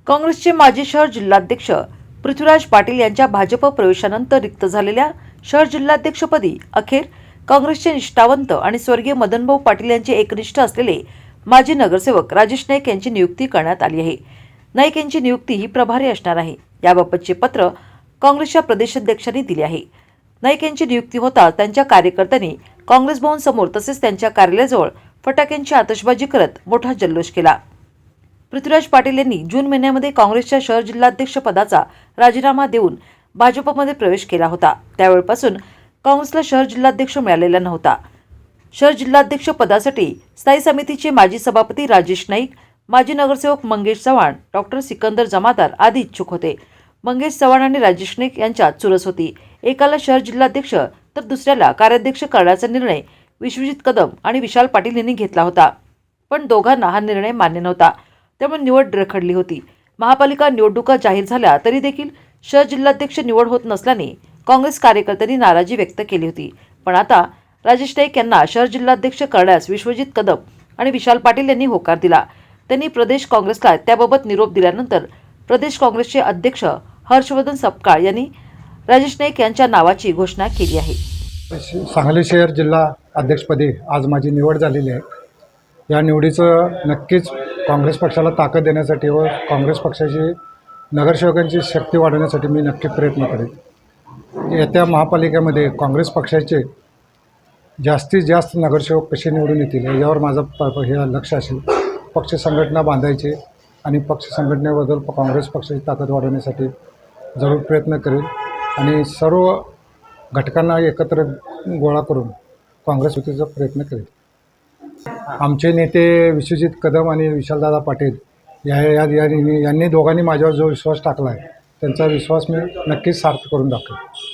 काँग्रेसचे माजी शहर जिल्हाध्यक्ष पृथ्वीराज पाटील यांच्या भाजप प्रवेशानंतर रिक्त झालेल्या शहर जिल्हाध्यक्षपदी अखेर काँग्रेसचे निष्ठावंत आणि स्वर्गीय मदनभाऊ पाटील यांचे एकनिष्ठ असलेले माजी नगरसेवक राजेश नाईक यांची नियुक्ती करण्यात आली आहे। नाईक यांची नियुक्ती ही प्रभारी असणार आहे। याबाबतचे पत्र काँग्रेसच्या प्रदेशाध्यक्षांनी दिले आहे। नाईक यांची नियुक्ती होताच त्यांच्या कार्यकर्त्यांनी काँग्रेस भवन समोर तसेच त्यांच्या कार्यालयाजवळ फटाक्यांची आतषबाजी करत मोठा जल्लोष केला। पृथ्वीराज पाटील यांनी जून महिन्यामध्ये काँग्रेसच्या शहर जिल्हाध्यक्ष पदाचा राजीनामा देऊन भाजपमध्ये प्रवेश केला होता। त्यावेळपासून काँग्रेसला शहर जिल्हाध्यक्ष मिळालेला नव्हता। शहर जिल्हाध्यक्ष पदासाठी स्थायी समितीचे माजी सभापती राजेश नाईक, माजी नगरसेवक मंगेश चव्हाण, डॉक्टर सिकंदर जमादार आदी इच्छुक होते। मंगेश चव्हाण आणि राजेश नाईक यांच्यात चुरस होती। एकाला शहर जिल्हाध्यक्ष तर दुसऱ्याला कार्याध्यक्ष करण्याचा निर्णय विश्वजित कदम आणि विशाल पाटील यांनी घेतला होता, पण दोघांना हा निर्णय मान्य नव्हता। त्यामुळे निवड रखडली होती। महापालिका निवडणुका जाहीर झाल्या तरी देखील शहर जिल्हाध्यक्ष निवड होत नसल्याने काँग्रेस कार्यकर्त्यांनी नाराजी व्यक्त केली होती। पण आता राजेश नाईक यांना शहर जिल्हाध्यक्ष करण्यास विश्वजित कदम आणि विशाल पाटील यांनी होकार दिला। त्यांनी प्रदेश काँग्रेसला त्याबाबत निरोप दिल्यानंतर प्रदेश काँग्रेसचे अध्यक्ष हर्षवर्धन सपकाळ यांनी राजेश नाईक यांच्या नावाची घोषणा केली आहे। सांगली शहर जिल्हा अध्यक्षपदी आज माझी निवड झालेली आहे। या निवडीचं नक्कीच काँग्रेस पक्षाला ताकद देण्यासाठी व काँग्रेस पक्षाची नगरसेवकांची शक्ती वाढवण्यासाठी मी नक्की प्रयत्न करेन। येत्या महापालिकेमध्ये काँग्रेस पक्षाचे जास्तीत जास्त नगरसेवक कसे निवडून येतील यावर माझं हे लक्ष असेल। पक्ष संघटना बांधायची आणि पक्ष संघटनेबद्दल काँग्रेस पक्षाची ताकद वाढवण्यासाठी जरूर प्रयत्न करेल आणि सर्व घटकांना एकत्र गोळा करून काँग्रेस युतीचा प्रयत्न करेल। आमचे नेते विश्वजित कदम आणि विशालदादा पाटील यांनी दोघांनी माझ्यावर जो विश्वास टाकला आहे त्यांचा विश्वास मी नक्कीच सार्थ करून दाखवेन।